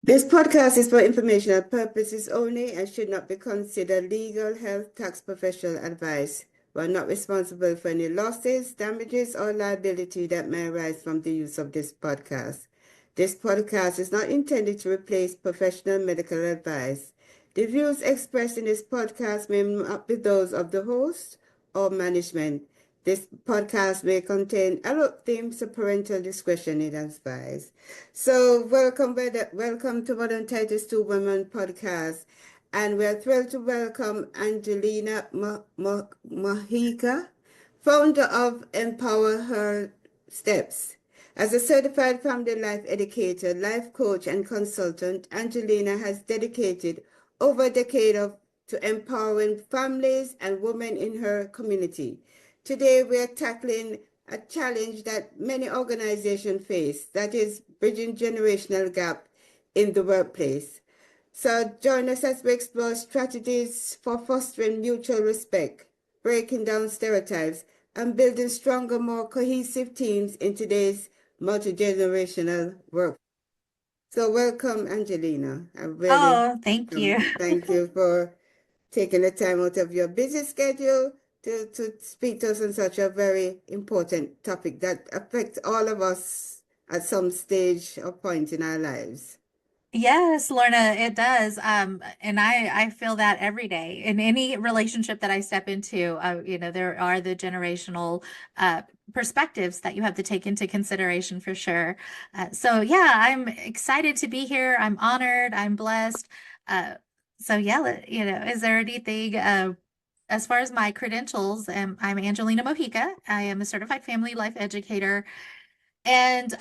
This podcast is for informational purposes only and should not be considered legal, health, tax, professional advice. We are not responsible for any losses, damages, or liability that may arise from the use of this podcast. This podcast is not intended to replace professional medical advice. The views expressed in this podcast may not be those of the host or management. This podcast may contain adult themes, so parental discretion is advised. So welcome to Modern Titus Two Women podcast, and we're thrilled to welcome Angelina Mahika, founder of Empower Her Steps. As a certified family life educator, life coach, and consultant, Angelina has dedicated over a decade to empowering families and women in her community. Today, we're tackling a challenge that many organizations face, that is bridging generational gap in the workplace. So join us as we explore strategies for fostering mutual respect, breaking down stereotypes, and building stronger, more cohesive teams in today's multi-generational work. So welcome, Angelina. I really Oh, thank you. thank you for taking the time out of your busy schedule to speak to us on such a very important topic that affects all of us at some stage or point in our lives. Yes, Lorna, it does. And I feel that every day in any relationship that I step into. There are the generational uh perspectives that you have to take into consideration for sure. So yeah, I'm excited to be here. I'm honored. I'm blessed. Uh, so yeah, is there anything as far as my credentials? I'm Angelina Mahika. I am a certified family life educator. And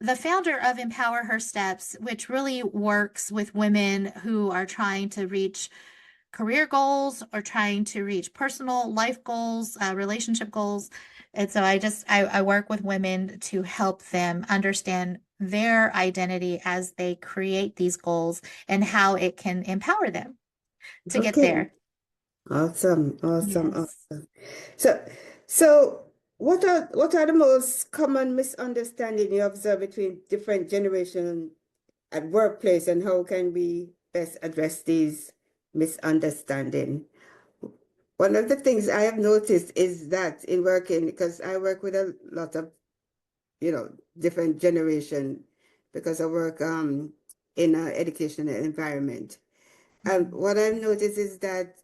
the founder of Empower Her Steps, which really works with women who are trying to reach career goals or trying to reach personal life goals, relationship goals. And so I work with women to help them understand their identity as they create these goals and how it can empower them to get Okay, there. awesome, awesome, Yes. awesome. So, so what are the most common misunderstanding you observe between different generations at workplace, and how can we best address these misunderstanding? One of the things I have noticed is that in working, because I work with a lot of, different generation, because I work in an educational environment. And Mhm. what I've noticed is that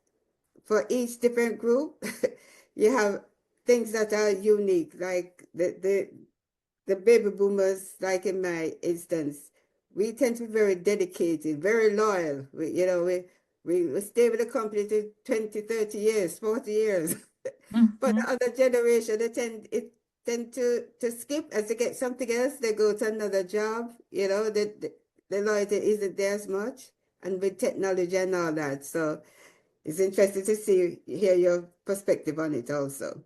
for each different group, you have things that are unique, like the baby boomers, like in my instance, we tend to be very dedicated, very loyal. We stay with the company to 20, 30 years, 40 years. But the Mhm. other generation, they tend to skip as they get something else, they go to another job, the loyalty isn't there as much. And with technology and all that. So it's interesting to hear your perspective on it also.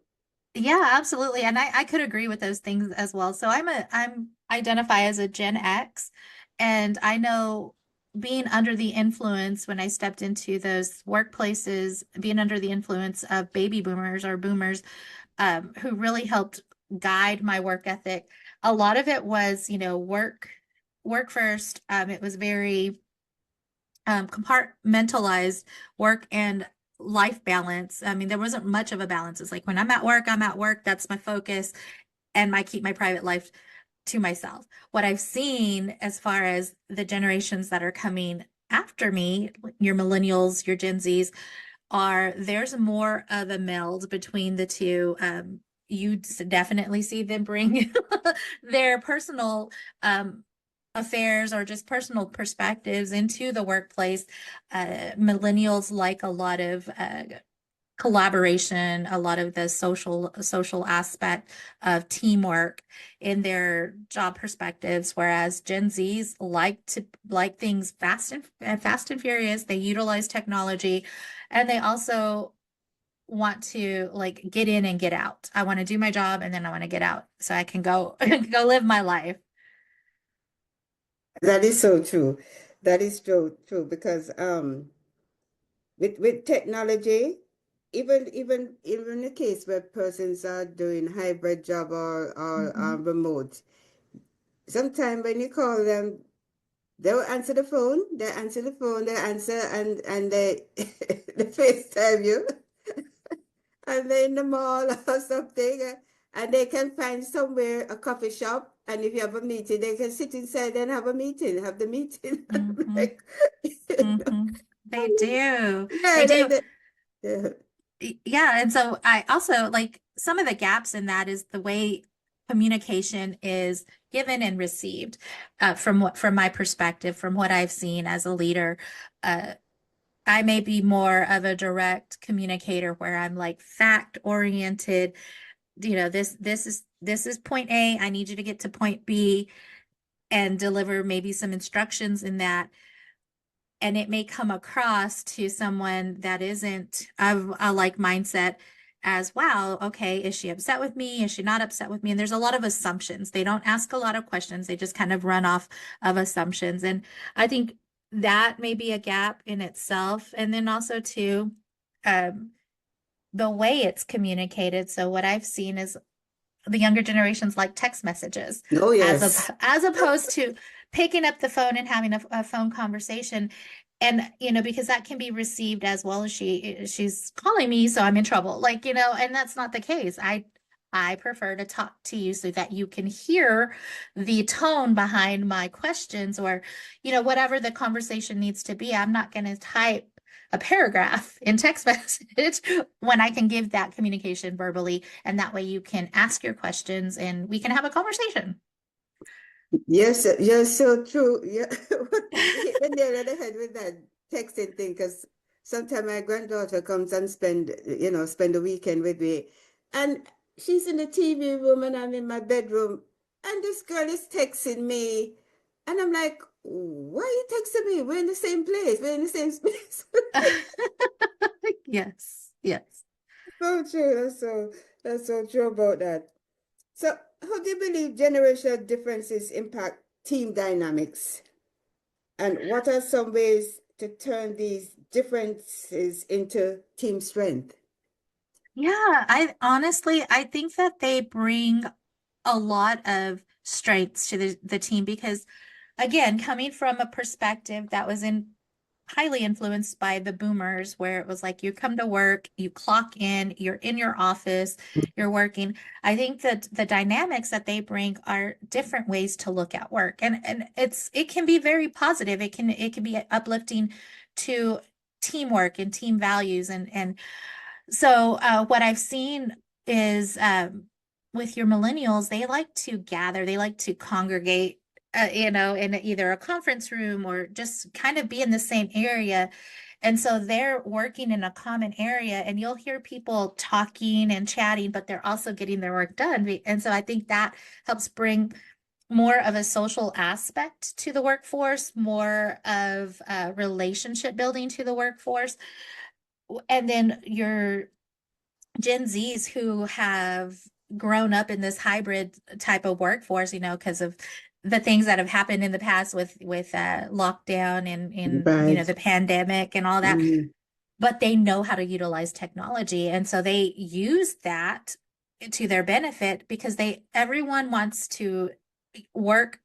Yeah, absolutely. And I could agree with those things as well. So I'm identify as a Gen X, and I know being under the influence when I stepped into those workplaces, being under the influence of baby boomers or boomers, who really helped guide my work ethic. A lot of it was, work first. It was very compartmentalized work and life balance. I mean, there wasn't much of a balance. It's like when I'm at work, I'm at work. That's my focus, and I keep my private life to myself. What I've seen as far as the generations that are coming after me, your millennials, your Gen Zs, are there's more of a meld between the two. You definitely see them bring their personal affairs or just personal perspectives into the workplace. Millennials like a lot of collaboration, a lot of the social aspect of teamwork in their job perspectives, whereas Gen Zs like things fast and furious. They utilize technology, and they also want to like get in and get out. I want to do my job and then I want to get out so I can go go live my life. That is so true. That is true because with technology, even the case where persons are doing hybrid job or Mhm. remote, sometimes when you call them, They will answer the phone. They answer the phone. They answer and they they FaceTime you, and they're in the mall or something, and they can find somewhere a coffee shop. And if you have a meeting, they can sit inside and have a meeting, have the meeting. Hmm. Like, you know, Hmm. They do. yeah, They do. yeah. Yeah, and so I also like some of the gaps in that is the way communication is given and received. From my perspective, from what I've seen as a leader. I may be more of a direct communicator where I'm like fact oriented. This is point A. I need you to get to point B and deliver maybe some instructions in that. And it may come across to someone that isn't of a like mindset as, wow, okay, is she upset with me? Is she not upset with me? And there's a lot of assumptions. They don't ask a lot of questions. They just kind of run off of assumptions. And I think that may be a gap in itself. And then also too, um, the way it's communicated. So what I've seen is the younger generations like text messages Oh yes. as opposed to picking up the phone and having a phone conversation. And because that can be received as, well as she's calling me, so I'm in trouble, like, and that's not the case. I prefer to talk to you so that you can hear the tone behind my questions, or whatever the conversation needs to be. I'm not going to type a paragraph in text message when I can give that communication verbally, and that way you can ask your questions and we can have a conversation. Yes, you're so true. Yeah, you hit the nail on the head with that texting thing. Because sometimes my granddaughter comes and spend the weekend with me, and she's in the TV room and I'm in my bedroom, and this girl is texting me, and I'm like, "Why are you texting me? We're in the same place. We're in the same space." Yes, yes. So true. That's so true about that. So, how do you believe generational differences impact team dynamics? And what are some ways to turn these differences into team strength? Yeah, I think that they bring a lot of strengths to the team because, again, coming from a perspective that was highly influenced by the boomers, where it was like you come to work, you clock in, you're in your office, you're working. I think that the dynamics that they bring are different ways to look at work. And it can be very positive. It can be uplifting to teamwork and team values. And so what I've seen is with your millennials, they like to gather, they like to congregate, in either a conference room or just kind of be in the same area. And so they're working in a common area, and you'll hear people talking and chatting, but they're also getting their work done. And so I think that helps bring more of a social aspect to the workforce, more of relationship building to the workforce. And then your Gen Zs who have grown up in this hybrid type of workforce, because of the things that have happened in the past with lockdown and in Right. the pandemic and all that, Mhm. but they know how to utilize technology, and so they use that to their benefit because everyone wants to work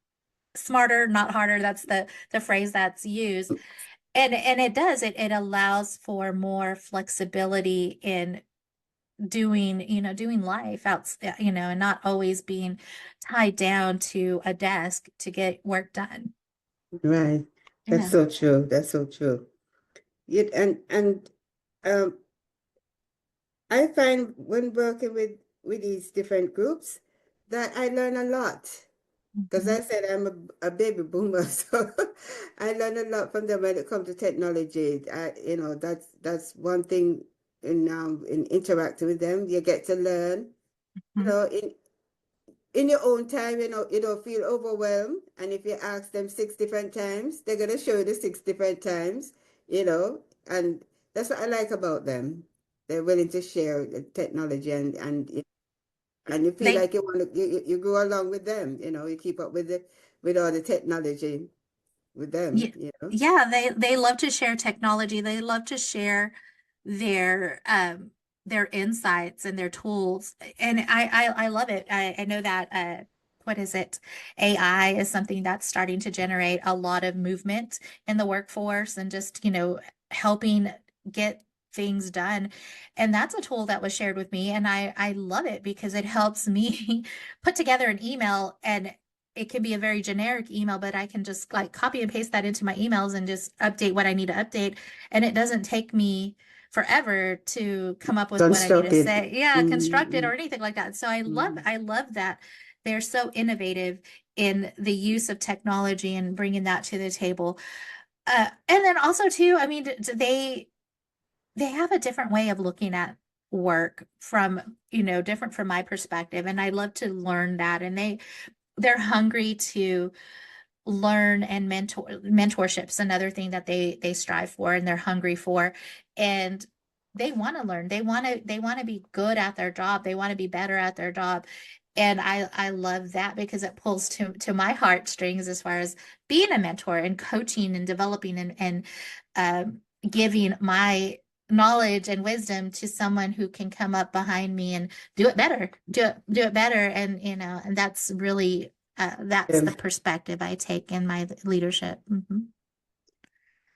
smarter, not harder. That's the phrase that's used. And it allows for more flexibility in doing life out, and not always being tied down to a desk to get work done. Right. That's Yeah. so true. That's so true. And um, I find when working with these different groups that I learn a lot. Because Mhm. I said I'm a baby boomer, so I learn a lot from them when it comes to technology. That's one thing in interacting with them. You get to learn, you Mhm. know, in your own time, you don't feel overwhelmed. And if you ask them 6 different times, they're gonna show you the 6 different times, you know, and that's what I like about them. They're willing to share the technology and you feel They like you go along with them, you keep up with all the technology with them, Yeah, yeah, they love to share technology. They love to share their insights and their tools. And I love it. I know that what is it? AI is something that's starting to generate a lot of movement in the workforce and just, helping get things done. And that's a tool that was shared with me. And I love it because it helps me put together an email, and it can be a very generic email, but I can just like copy and paste that into my emails and just update what I need to update. And it doesn't take me forever to come up with what I need to Constructed. say. Yeah, construct it Mm-hmm. or anything like that. So I love Mm-hmm. I love that they're so innovative in the use of technology and bringing that to the table. And then also too, I mean, they have a different way of looking at work from, different from my perspective, and I love to learn that. And they're hungry to learn, and mentorship's another thing that they strive for and they're hungry for. And they want to learn. They want to be good at their job. They want to be better at their job. And I love that because it pulls to my heartstrings as far as being a mentor and coaching and developing and giving my knowledge and wisdom to someone who can come up behind me and do it better, do it better. And and that's the perspective I take in my leadership.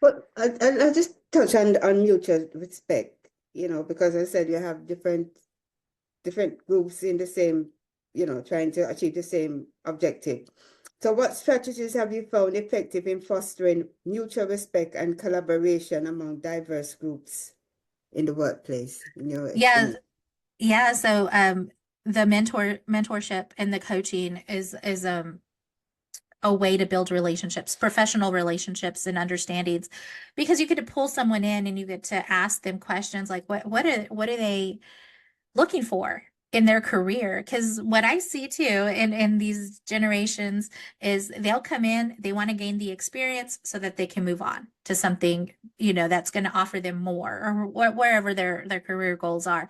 But I just touch on mutual respect, because I said you have different groups in the same, trying to achieve the same objective. So what strategies have you found effective in fostering mutual respect and collaboration among diverse groups in the workplace, in your Yeah, experience? yeah. So the mentorship and the coaching is a way to build relationships, professional relationships and understandings, because you get to pull someone in and you get to ask them questions like what are they looking for in their career? Because what I see too in these generations is they'll come in, they want to gain the experience so that they can move on to something, that's going to offer them more, or wherever their career goals are.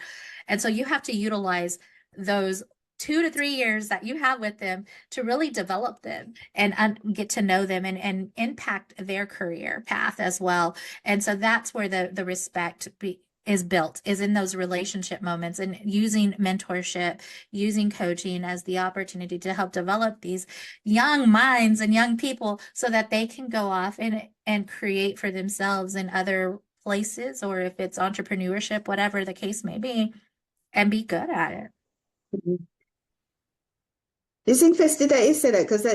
And so you have to utilize those 2 to 3 years that you have with them to really develop them and get to know them and impact their career path as well. And so that's where the respect is built, is in those relationship moments, and using mentorship, using coaching as the opportunity to help develop these young minds and young people so that they can go off and create for themselves in other places, or if it's entrepreneurship, whatever the case may be, and be good at it. Mhm. It's interesting that you said that because I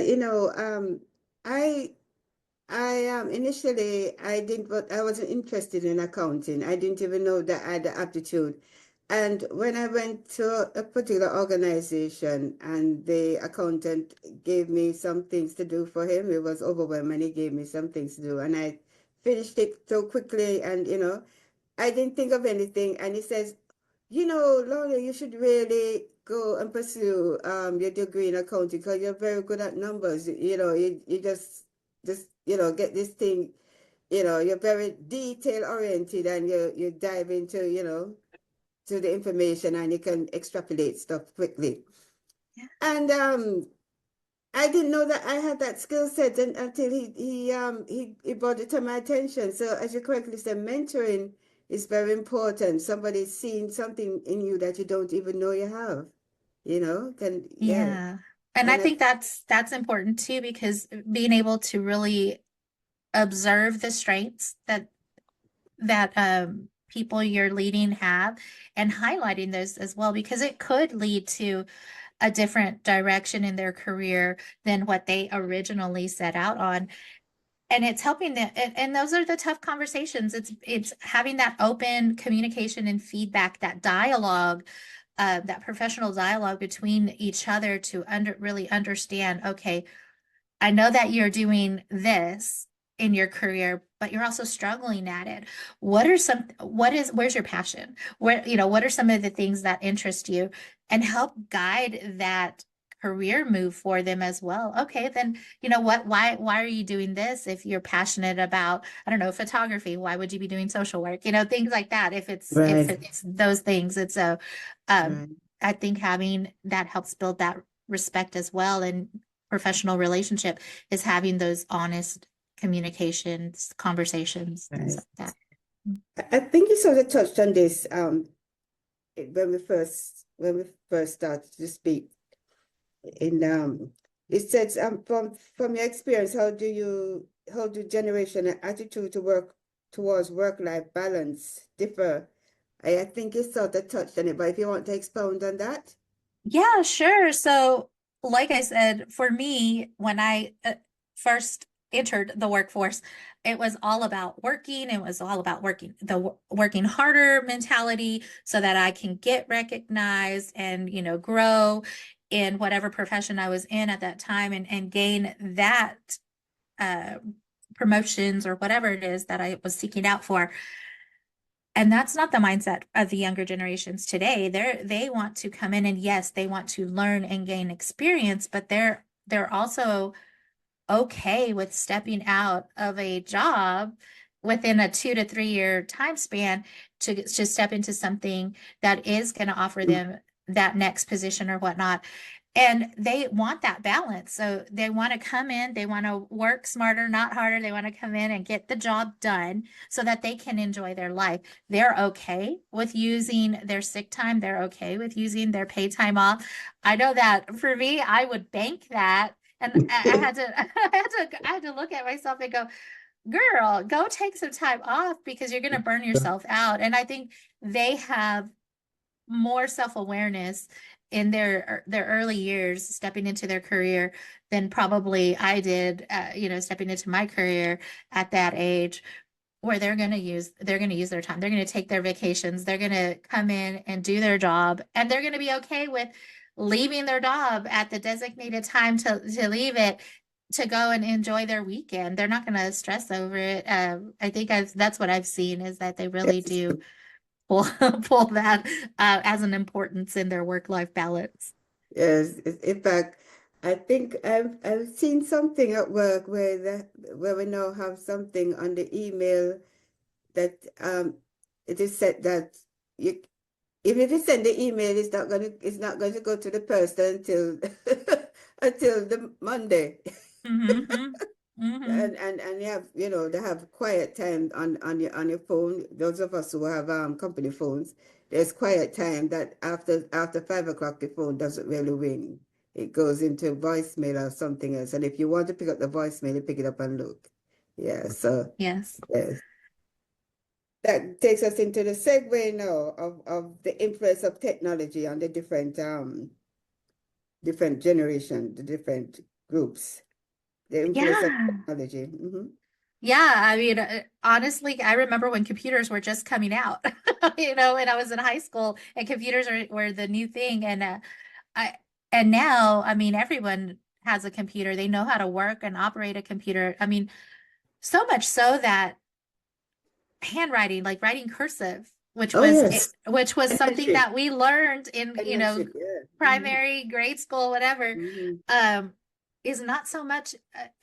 initially I didn't, but I wasn't interested in accounting. I didn't even know that I had the aptitude. And when I went to a particular organization and the accountant gave me some things to do for him, it was overwhelming. And he gave me some things to do, and I finished it so quickly, and I didn't think of anything. And he says, Laura, you should really go and pursue your degree in accounting because you're very good at numbers. You just get this thing. You're very detail oriented, and you dive into to the information, and you can extrapolate stuff quickly. Yeah. And I didn't know that I had that skill set until he brought it to my attention. So as you correctly said, mentoring is very important. Somebody's seeing something in you that you don't even know you have. Yeah. Yeah. And I And think that's important too, because being able to really observe the strengths that people you're leading have, and highlighting those as well, because it could lead to a different direction in their career than what they originally set out on. And it's helping them, and those are the tough conversations. It's having that open communication and feedback, that dialogue, that professional dialogue between each other to really understand, okay, I know that you're doing this in your career, but you're also struggling at it. Where's your passion? What are some of the things that interest you, and help guide that career move for them as well. Okay, then why are you doing this if you're passionate about, I don't know, photography? Why would you be doing social work? Things like that. If right, it's those things. And so um right, I think having that helps build that respect as well. And professional relationship is having those honest communications, conversations, things right. like that. I think you sort of touched on this when we first started to speak. in it says from your experience, how do generation and attitude to work towards work-life balance differ? I think you sort of touched on it, but if you want to expound on that. Yeah, sure. So, like I said, for me, when I first entered the workforce, it was all about working. It was all about working harder mentality so that I can get recognized and, grow in whatever profession I was in at that time and gain that uh, promotions or whatever it is that I was seeking out for. And that's not the mindset of the younger generations today. They want to come in and yes, they want to learn and gain experience, but they're also okay with stepping out of a job within a 2 to 3 year time span to step into something that is going to offer them that next position or whatnot. And they want that balance. So they want to come in, they want to work smarter, not harder. They want to come in and get the job done so that they can enjoy their life. They're okay with using their sick time. They're okay with using their paid time off. I know that for me, I would bank that. And I had to, I had to look at myself and go, girl, go take some time off because you're going to burn yourself out. And I think they have more self-awareness in their early years stepping into their career than probably I did stepping into my career at that age where they're going to use their time. They're going to take their vacations. They're going to come in and do their job and they're going to be okay with leaving their job at the designated time to leave it to go and enjoy their weekend. They're not going to stress over it. I think that's what I've seen is that they really Yes, do pull pull that as an importance in their work-life balance. yes. In fact, I think I've seen something at work where we now have something on the email that it is said that you even if you send the email, it's not going to go to the person until until the Monday. Mm-hmm. Mm-hmm. And you have, they have quiet time on your phone. Those of us who have company phones, there's quiet time that after 5 o'clock the phone doesn't really ring. It goes into voicemail or something else. And if you want to pick up the voicemail, you pick it up and look. Yeah, so Yes. yes. That takes us into the segue now of the influence of technology on the different generation, the different groups, the influence of Yeah. technology. Hmm. Yeah, I mean, honestly, I remember when computers were just coming out, when I was in high school and computers were the new thing. I, and now, I mean, everyone has a computer. They know how to work and operate a computer. I mean, so much so that handwriting, like writing cursive, which Oh was yes, which was something penmanship, that we learned in, penmanship. Yeah. Hmm. primary, grade school, whatever, Hmm. um, is not so much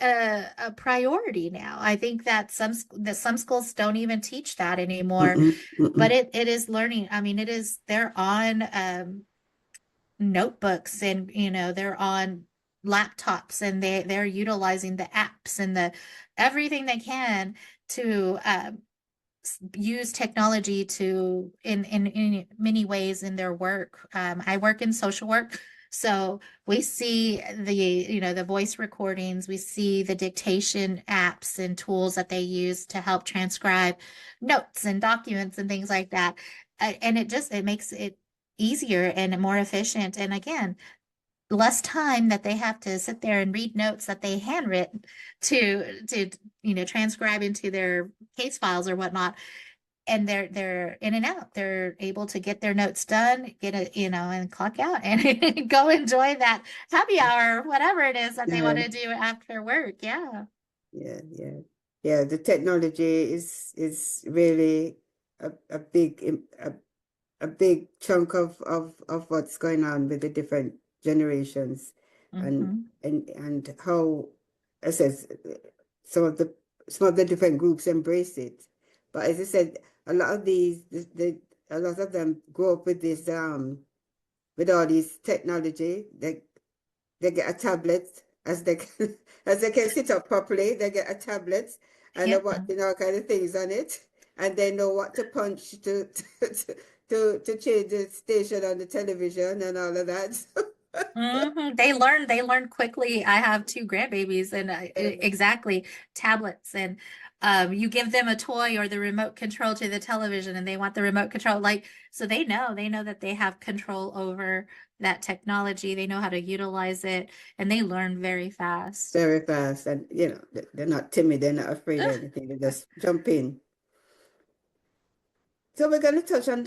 a priority now. I think that some schools don't even teach that anymore, Mm-mm, but mm-mm. it is learning. I mean, they're on notebooks and they're on laptops and they're utilizing the apps and the everything they can to use technology to in many ways in their work. I work in social work, so we see the voice recordings, we see the dictation apps and tools that they use to help transcribe notes and documents and things like that. And it makes it easier and more efficient. And again, less time that they have to sit there and read notes that they handwritten to transcribe into their case files or whatnot, and they're in and out. They're able to get their notes done, get it, and clock out and go enjoy that happy hour, whatever it is that they want Yeah, to do after work. Yeah. yeah, yeah, yeah. The technology is really a a big chunk of what's going on with the different generations, and Hmm. and how, as I said, some of the some of the different groups embrace it. But as I said, a lot of a lot of them grow up with this with all these technology. They get a tablet as they can, as they can sit up properly. They get a tablet and Yeah. they're watching all kind of things on it, and they know what to punch to change the station on the television and all of that. They learn quickly. I have two grandbabies and exactly tablets and you give them a toy or the remote control to the television and they want the remote control like so they know that they have control over that technology. They know how to utilize it and they learn very fast. Very fast. And, they're not timid, they're not afraid of anything, they just jump in. So we're going to touch on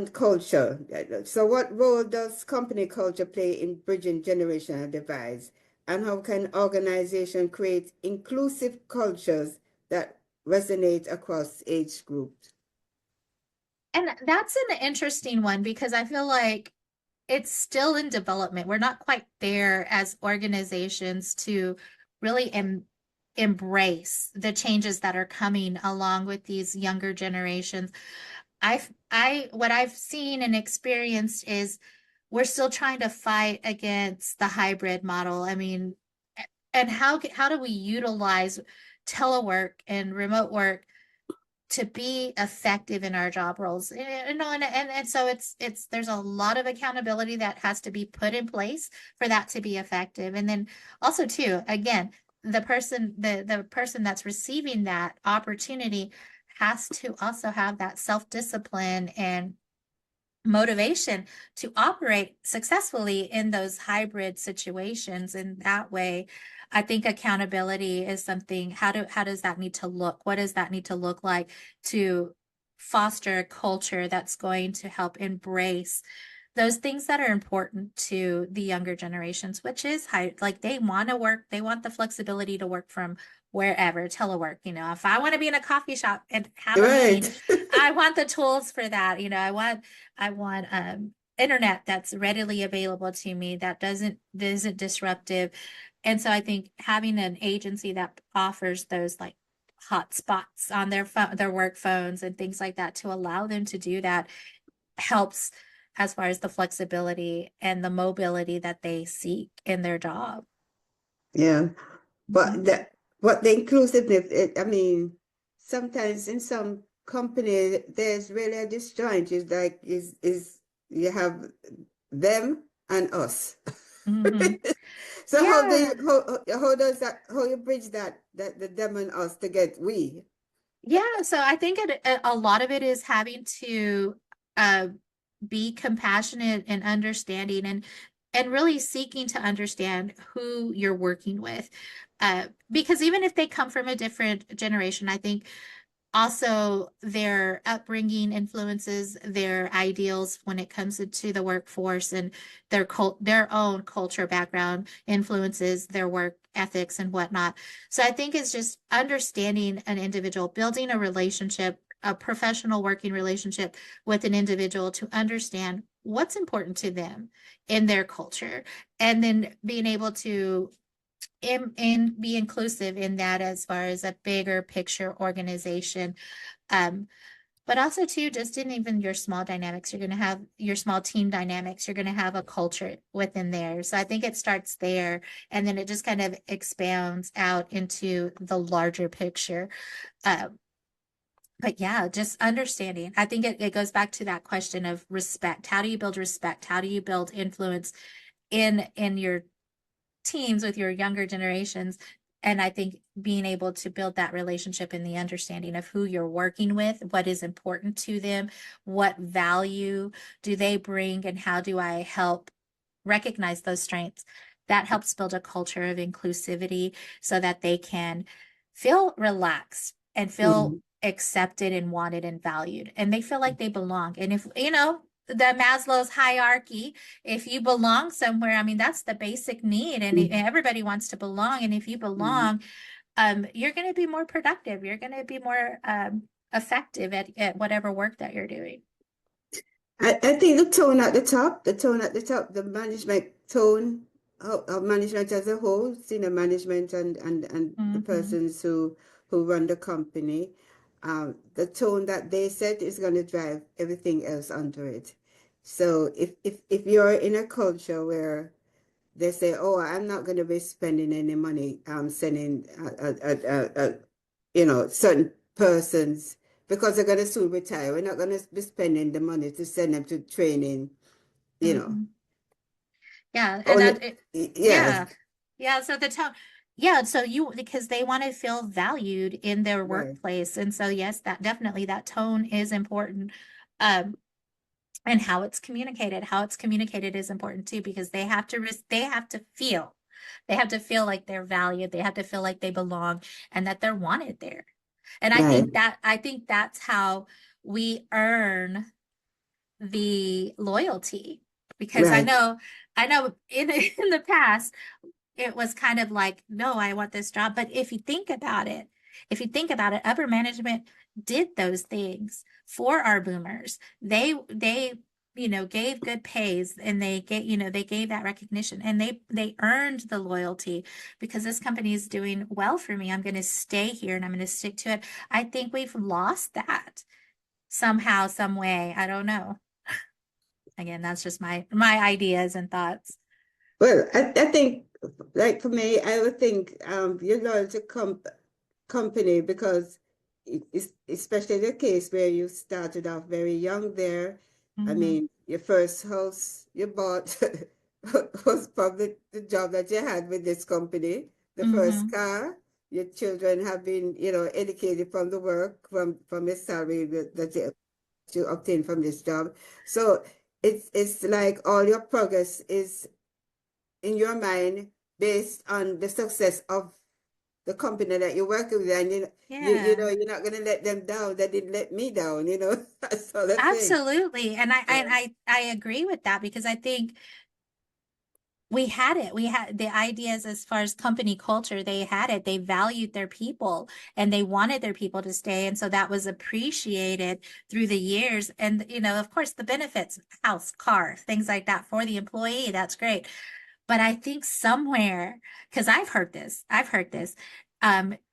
culture. So what role does company culture play in bridging generational divides? And how can organization create inclusive cultures that resonate across age groups? And that's an interesting one because I feel like it's still in development. We're not quite there as organizations to really embrace the changes that are coming along with these younger generations. What I've seen and experienced is we're still trying to fight against the hybrid model. I mean, and how do we utilize telework and remote work to be effective in our job roles? And so it's there's a lot of accountability that has to be put in place for that to be effective. And then also too, again, the person that's receiving that opportunity has to also have that self-discipline and motivation to operate successfully in those hybrid situations. And that way, I think accountability is something, how does that need to look? What does that need to look like to foster a culture that's going to help embrace those things that are important to the younger generations, which is like they want to work, they want the flexibility to work from wherever, telework. If I want to be in a coffee shop and have a Right. meeting, I want the tools for that. I want internet that's readily available to me that isn't disruptive. And so I think having an agency that offers those like hot spots on their phone, their work phones and things like that to allow them to do that helps as far as the flexibility and the mobility that they seek in their job. Yeah. Mhm. But the inclusiveness, I mean, sometimes in some companies there's really a disjoint. It's like is you have them and us. Mhm. So Yeah. how does how you bridge that the them and us to get we? Yeah, so I think a lot of it is having to uh, be compassionate and understanding and really seeking to understand who you're working with. Because even if they come from a different generation, I think also their upbringing influences their ideals when it comes into the workforce and their own culture background influences their work ethics and whatnot. So I think it's just understanding an individual, building a relationship, a professional working relationship with an individual to understand what's important to them in their culture, and then being able to and be inclusive in that as far as a bigger picture organization. Um, but also too, just in even your small dynamics, you're going to have your small team dynamics, you're going to have a culture within there. So I think it starts there and then it just kind of expands out into the larger picture. Um, but yeah, just understanding. I think it goes back to that question of respect. How do you build respect? How do you build influence in your teams with your younger generations? And I think being able to build that relationship and the understanding of who you're working with, what is important to them, what value do they bring, and how do I help recognize those strengths? That helps build a culture of inclusivity so that they can feel relaxed and feel Mhm. accepted and wanted and valued. And they feel like they belong. And if, the Maslow's hierarchy, if you belong somewhere, I mean, that's the basic need, and Mhm. everybody wants to belong. And if you Mhm. belong, you're going to be more productive. You're going to be more effective at whatever work that you're doing. I think the tone at the top, the management tone of management as a whole, senior management and the Hmm. persons who run the company, the tone that they set is going to drive everything else under it. So if you're in a culture where they say, "Oh, I'm not going to be spending any money, sending certain persons because they're going to soon retire. We're not going to be spending the money to send them to training, you know." Hmm. Yeah, and Only, that it, yeah, yeah. Yeah, so the tone, yeah, so you because they want to feel valued in their right, workplace. And so yes, that definitely that tone is important. Um, and how it's communicated is important too, because they have to feel like they're valued, they have to feel like they belong and that they're wanted there. And right, I think that's how we earn the loyalty, because right. I know in in the past it was kind of like, no, I want this job. But if you think about it, upper management did those things for our boomers. Gave good pays, and they gave that recognition, and they earned the loyalty because this company is doing well for me. I'm going to stay here and I'm going to stick to it. I think we've lost that somehow, some way. I don't know. Again, that's just my ideas and thoughts. Well, I think, like for me, I would think you're loyal to company because it's especially the case where you started off very young there. I Hmm. mean, your first house you bought was probably the job that you had with this company. The first Hmm. car, your children have been, educated from the work, from the salary that you obtain from this job. So it's like all your progress is in your mind based on the success of the company that you're working with, and Yeah. you're not gonna let them down. They didn't let me down, That's all I think. Absolutely. And Yeah. I agree with that, because I think we had it. We had the ideas as far as company culture, they had it. They valued their people and they wanted their people to stay. And so that was appreciated through the years. And, of course, the benefits, house, car, things like that for the employee, that's great. But I think somewhere, because I've heard this,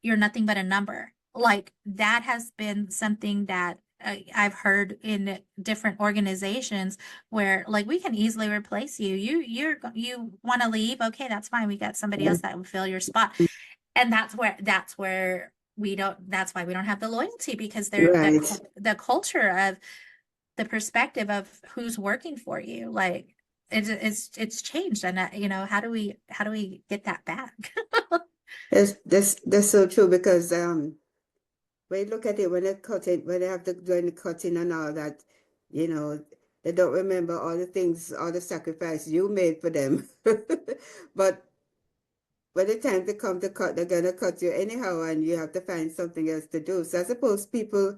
you're nothing but a number. Like that has been something that I've heard in different organizations where like we can easily replace you. You want to leave? Okay, that's fine. We got somebody else that will fill your spot. And that's where that's why we don't have the loyalty, because Right. the culture of the perspective of who's working for you, like it's changed. And how do we get that back? That's so true because when you look at it, when they cut it, when they have to do the cutting and all that, you know, they don't remember all the things, all the sacrifice you made for them. But by the time they come to cut, they're gonna cut you anyhow, and you have to find something else to do. So I suppose people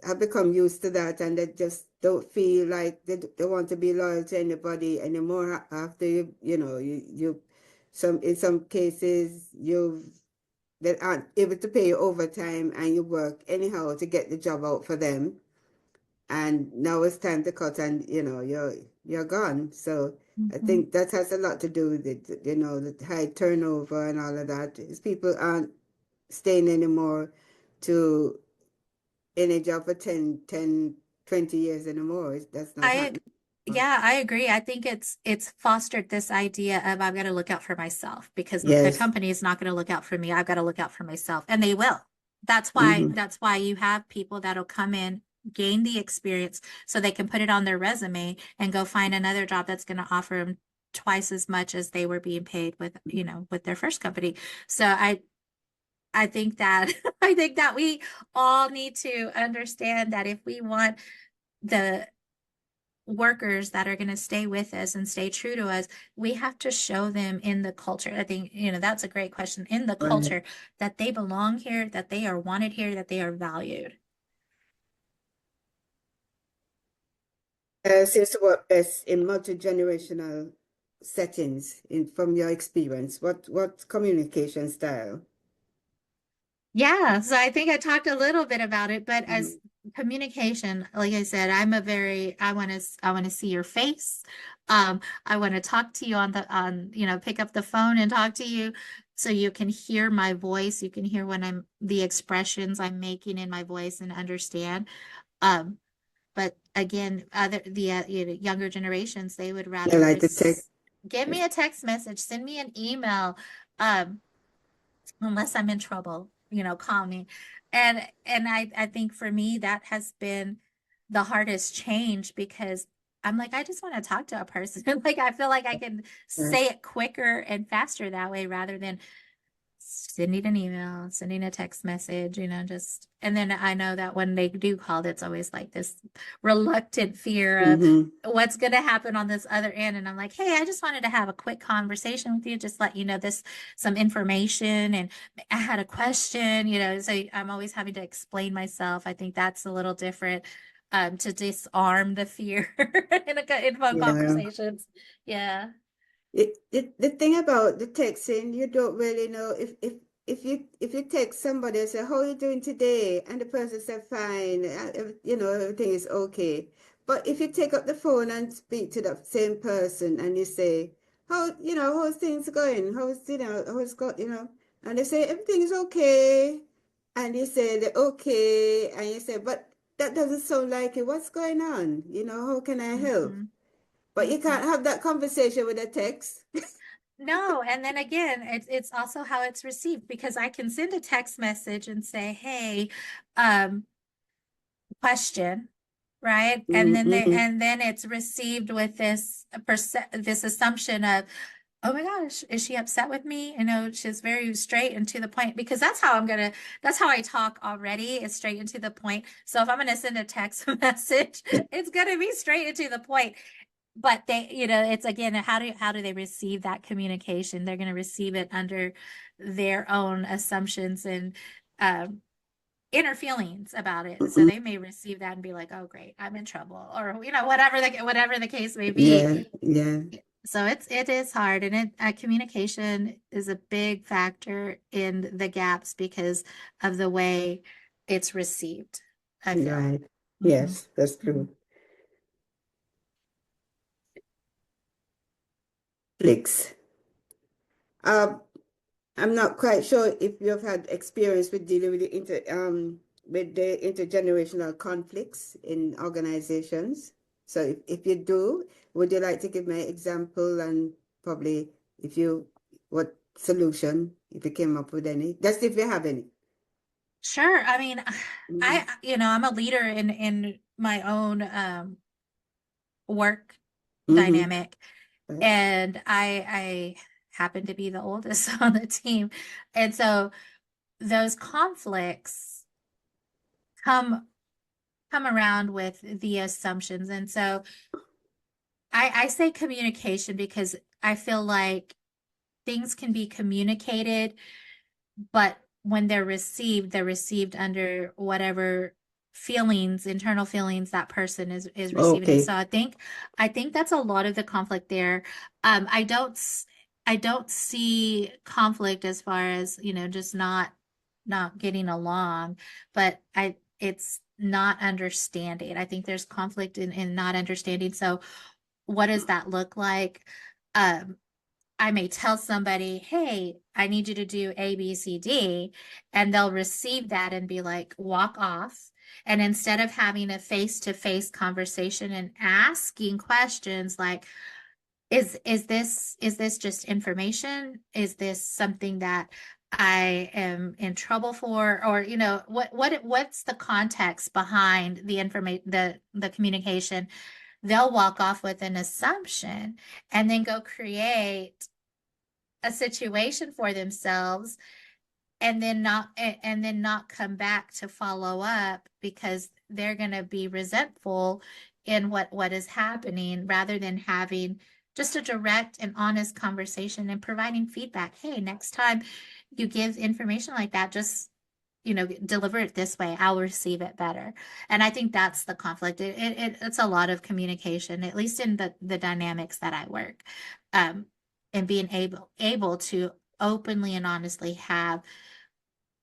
have become used to that, and they just don't feel like they want to be loyal to anybody anymore after some in some cases you that aren't able to pay you overtime, and you work anyhow to get the job out for them, and now it's time to cut, and you're gone. So I Mhm. think that has a lot to do with it, the high turnover and all of that. Is people aren't staying anymore to any job for 20 years anymore. That's not I happening. Yeah, I agree. I think it's fostered this idea of I've got to look out for myself, because the Yes. company is not going to look out for me. I've got to look out for myself, and they will. Hmm. That's why you have people that'll come in, gain the experience so they can put it on their resume and go find another job that's going to offer them twice as much as they were being paid with their first company. So I think that I think that we all need to understand that if we want the workers that are going to stay with us and stay true to us, we have to show them in the culture. I think, that's a great question, in the Right. culture, that they belong here, that they are wanted here, that they are valued. Seems to work best in multi-generational settings from your experience. What communication style? Yeah, so I think I talked a little bit about it, but as Mhm. communication, like I said, I want to see your face. I want to talk to you pick up the phone and talk to you so you can hear my voice. You can hear when the expressions I'm making in my voice and understand. Um, but again, younger generations, they would I rather like to take. just give me a text message, send me an email. Um, Unless I'm in trouble, call me. And I think for me that has been the hardest change, because I'm like, I just want to talk to a person. Like, I feel like I can say it quicker and faster that way rather than sending an email, sending a text message, just, and then I know that when they do call, it's always like this reluctant fear of Mm-hmm. what's going to happen on this other end. And I'm like, hey, I just wanted to have a quick conversation with you, just let you know this, some information, and I had a question, so I'm always having to explain myself. I think that's a little different. To disarm the fear in phone Yeah. conversations. Yeah. The thing about the texting, you don't really know if you text somebody and say, "How are you doing today?" and the person said, "Fine," everything is okay. But if you take up the phone and speak to that same person and you say, how's things going? And they say everything is okay, and you say the okay, and you say, but that doesn't sound like it. What's going on? How can I help? Hmm. But you can't have that conversation with a text. No, and then again, it's also how it's received because I can send a text message and say, "Hey, um, question," right? And then they Mm-hmm. and then it's received with this assumption of, "Oh my gosh, is she upset with me?" She's very straight and to the point because that's how I talk already, is straight and to the point. So if I'm gonna send a text message, it's gonna be straight and to the point. But they, it's again, how do they receive that communication? They're going to receive it under their own assumptions and um, inner feelings about it. And so Mm-mm. they may receive that and be like, "Oh, great, I'm in trouble," or whatever the case may be. Yeah, yeah, So it is hard, and communication is a big factor in the gaps because of the way it's received, I feel. right. Hmm. Yes, that's Hmm. true. Flicks. Um, I'm not quite sure if you've had experience with dealing with the intergenerational conflicts in organizations. So if you do, would you like to give me an example and probably if you what solution if you came up with any? Just if you have any. Sure. I mean, Mm-hmm. I'm a leader in my own work Mm-hmm. dynamic, Right. and I happen to be the oldest on the team. And so those conflicts come come around with the assumptions. And so I say communication because I feel like things can be communicated, but when they're received under whatever internal feelings that person is receiving it. So Okay. I think that's a lot of the conflict there. I don't see conflict as far as, just not getting along, but it's not understanding. I think there's conflict in not understanding. So what does that look like? Um, I may tell somebody, "Hey, I need you to do A, B, C, D," and they'll receive that and be like, "Walk off." And instead of having a face-to-face conversation and asking questions like, is this just information? Is this something that I am in trouble for? Or, what's the context behind the communication? They'll walk off with an assumption and then go create a situation for themselves and then not come back to follow up because they're going to be resentful in what is happening rather than having just a direct and honest conversation and providing feedback. Hey, next time you give information like that, just deliver it this way. I'll receive it better. And I think that's the conflict. It's a lot of communication, at least in the dynamics that I work, um, and being able to openly and honestly have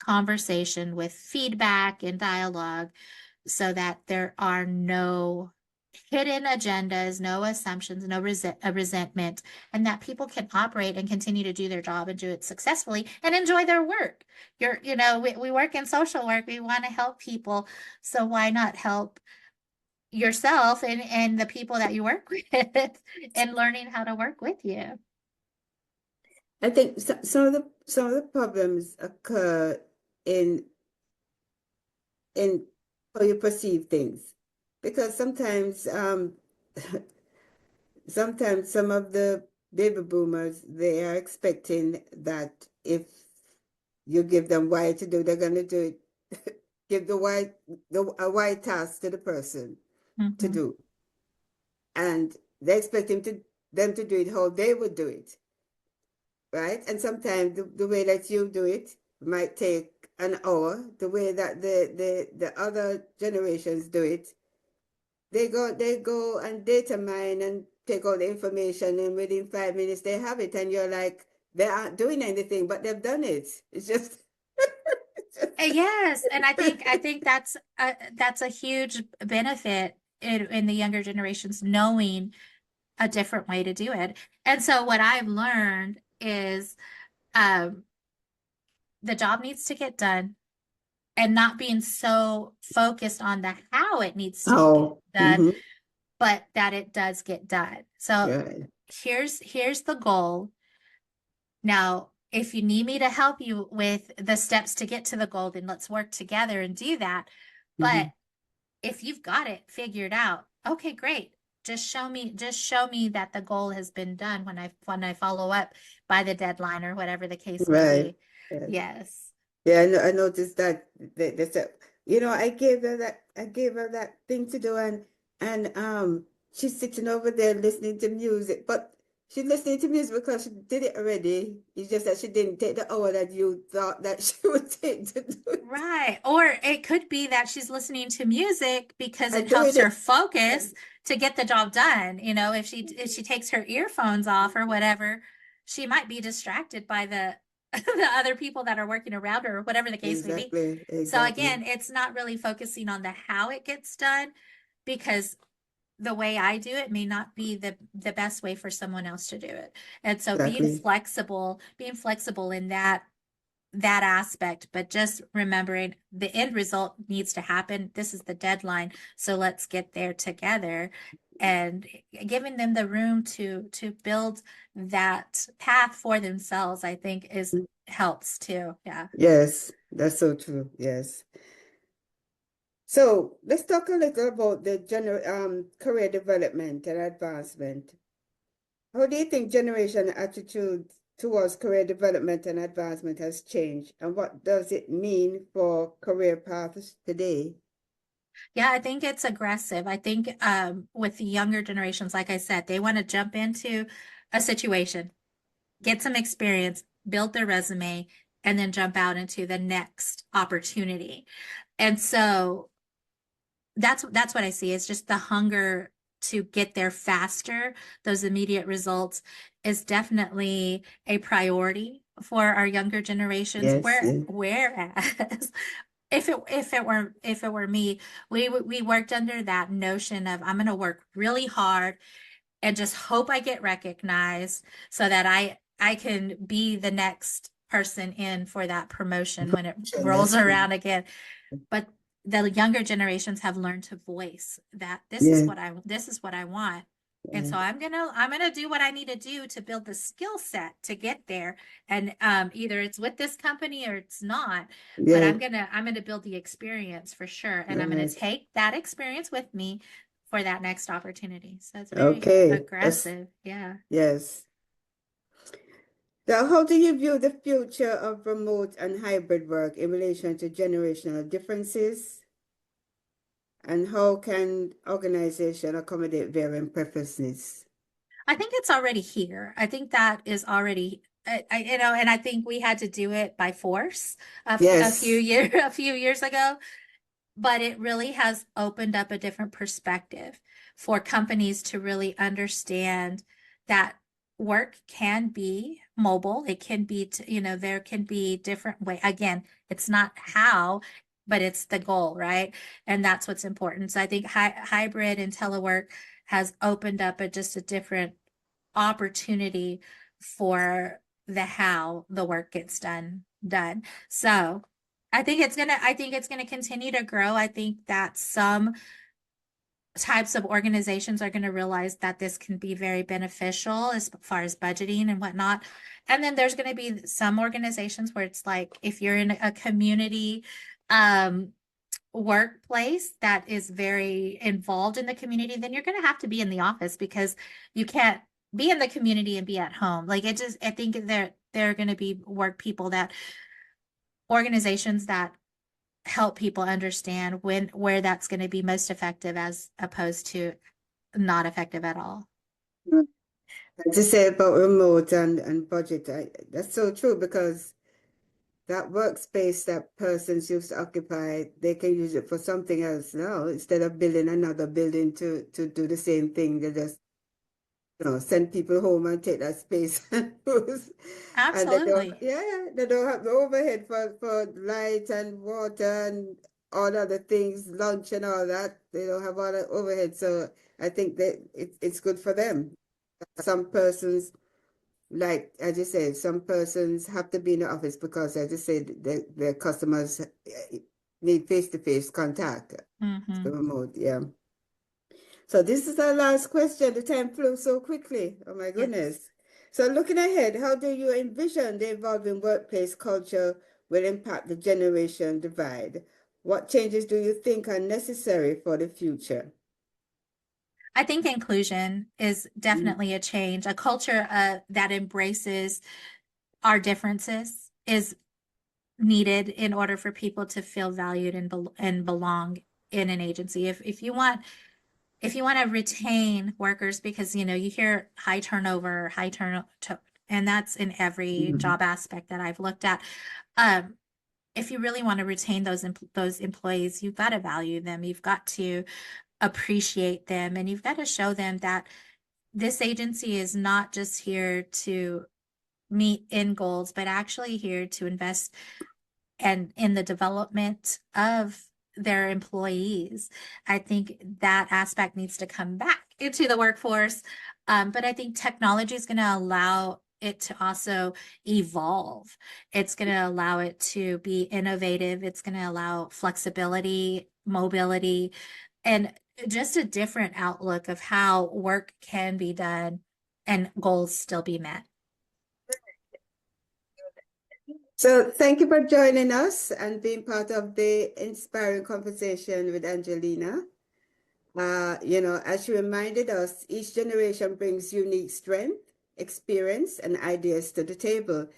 conversation with feedback and dialogue so that there are no hidden agendas, no assumptions, no resentment, and that people can operate and continue to do their job and do it successfully and enjoy their work. We work in social work. We want to help people. So why not help yourself and the people that you work with and learning how to work with you? I think some of the problems occur in in how you perceive things, because sometimes sometimes some of the baby boomers, they are expecting that if you give them Y to do, they're going to do it. Give a Y task to the person to Mhm. do, and they expect them to do it how they would do it, right? And sometimes the way that you do it might take an hour. The way that the other generations do it, they go and data mine and take all the information, and within 5 minutes they have it, and you're like, they aren't doing anything, but they've done it. It's just, Yes, and I think that's a huge benefit in the younger generations knowing a different way to do it. And so what I've learned is um, the job needs to get done and not being so focused on the how it needs to get oh, done, but that it does get done. So right. here's the goal. Now, if you need me to help you with the steps to get to the goal, then let's work together and do that. But Hmm. if you've got it figured out, okay, great. Just show me that the goal has been done when I follow up by the deadline or whatever the case may Right. be. Yes. Yes. Yeah, I noticed that they said, I gave her that thing to do, and she's sitting over there listening to music, but she's listening to music because she did it already. It's just that she didn't take the hour that you thought that she would take to do it. Right. Or it could be that she's listening to music because it And doing helps her it. focus to get the job done. If she takes her earphones off or whatever, she might be distracted by the the other people that are working around her or whatever the case may be. Exactly, So exactly, again, it's not really focusing on the how it gets done because the way I do it may not be the best way for someone else to do it. And so exactly. being flexible in that aspect, but just remembering the end result needs to happen. This is the deadline, so let's get there together and giving them the room to build that path for themselves, I think is helps too. Yeah. Yes, that's so true. Yes. So let's talk a little about the career development and advancement. How do you think generation attitude towards career development and advancement has changed, and what does it mean for career paths today? Yeah, I think it's aggressive. I think with the younger generations, like I said, they want to jump into a situation, get some experience, build their resume, and then jump out into the next opportunity. And so that's what I see. It's just the hunger to get there faster. Those immediate results is definitely a priority for our younger generations. Yes, yeah. Whereas if it were me, we worked under that notion of I'm going to work really hard and just hope I get recognized so that I can be the next person in for that promotion when it rolls That's true. around again. But the younger generations have learned to voice that Yeah, this is what I want. And yeah, so I'm gonna do what I need to do to build the skill set to get there. And either it's with this company or it's not, but yeah. I'm gonna build the experience for sure. And I'm gonna Right. take that experience with me for that next opportunity. So it's very Okay. That's aggressive. Yeah. yes. Now, how do you view the future of remote and hybrid work in relation to generational differences? And how can organization accommodate varying preferences? I think it's already here. I think that is already, and I think we had to do it by force a few Yes, year a few years ago, but it really has opened up a different perspective for companies to really understand that work can be mobile. It can be, there can be different way. Again, it's not how, but it's the goal, right? And that's what's important. So I think hybrid and telework has opened up just a different opportunity for the how the work gets done. So I think it's gonna continue to grow. I think that some types of organizations are going to realize that this can be very beneficial as far as budgeting and whatnot. And then there's going to be some organizations where it's like if you're in a community, um, workplace that is very involved in the community, then you're going to have to be in the office because you can't be in the community and be at home. Like it just, I think there are going to be work people that organizations that help people understand where that's going to be most effective as opposed to not effective at all. As you say about remote and budget, that's so true because that workspace that persons used to occupy, they can use it for something else now instead of building another building to do the same thing. They just send people home and take that space and use. And they don't, Absolutely. yeah, they don't have the overhead for light and water and all other things, lunch and all that. They don't have all that overhead. So I think that it's good for them. Some persons, like as you said, some persons have to be in the office because, as you said, the customers need face-to-face contact. So Hmm. remote, yeah. So this is our last question. The time flew so quickly. Oh my Yes. goodness. So looking ahead, how do you envision the evolving workplace culture will impact the generation divide? What changes do you think are necessary for the future? I think inclusion is definitely a change. A culture that embraces our differences is needed in order for people to feel valued and belong in an agency. If you want to retain workers, because you hear high turnover, and that's in every Mhm. job aspect that I've looked at. Um, if you really want to retain those employees, you've got to value them. You've got to appreciate them, and you've got to show them that this agency is not just here to meet end goals, but actually here to invest and in the development of their employees. I think that aspect needs to come back into the workforce. But I think technology is going to allow it to also evolve. It's going to allow it to be innovative. It's going to allow flexibility, mobility, and just a different outlook of how work can be done and goals still be met. So thank you for joining us and being part of the inspiring conversation with Angelina. As she reminded us, each generation brings unique strength, experience, and ideas to the table.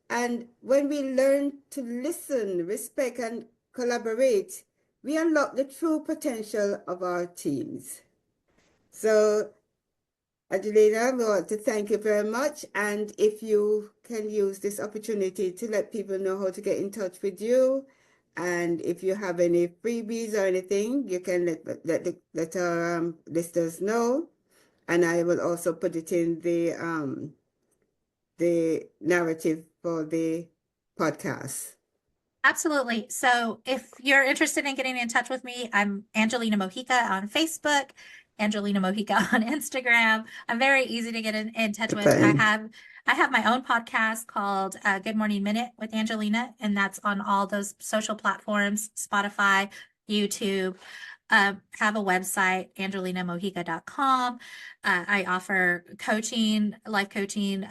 And when we learn to listen, respect, and collaborate, we unlock the true potential of our teams. So, Adelina, we want to thank you very much. And if you can use this opportunity to let people know how to get in touch with you, and if you have any freebies or anything, you can let our listeners know. And I will also put it in the narrative for the podcast. Absolutely. So if you're interested in getting in touch with me, I'm Angelina Mahika on Facebook, Angelina Mahika on Instagram. I'm very easy to get in touch with. Fine. I have my own podcast called Good Morning Minute with Angelina, and that's on all those social platforms, Spotify, YouTube. Have a website, angelinamojika.com. I offer coaching, life coaching,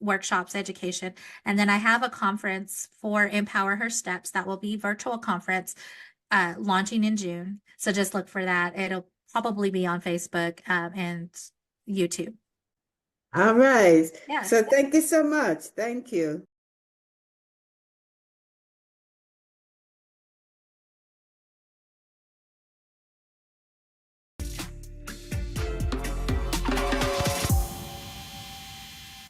workshops, education. And then I have a conference for Empower Her Steps that will be virtual conference launching in June. So just look for that. It'll probably be on Facebook and YouTube. All right. Yeah. So thank you so much. Thank you.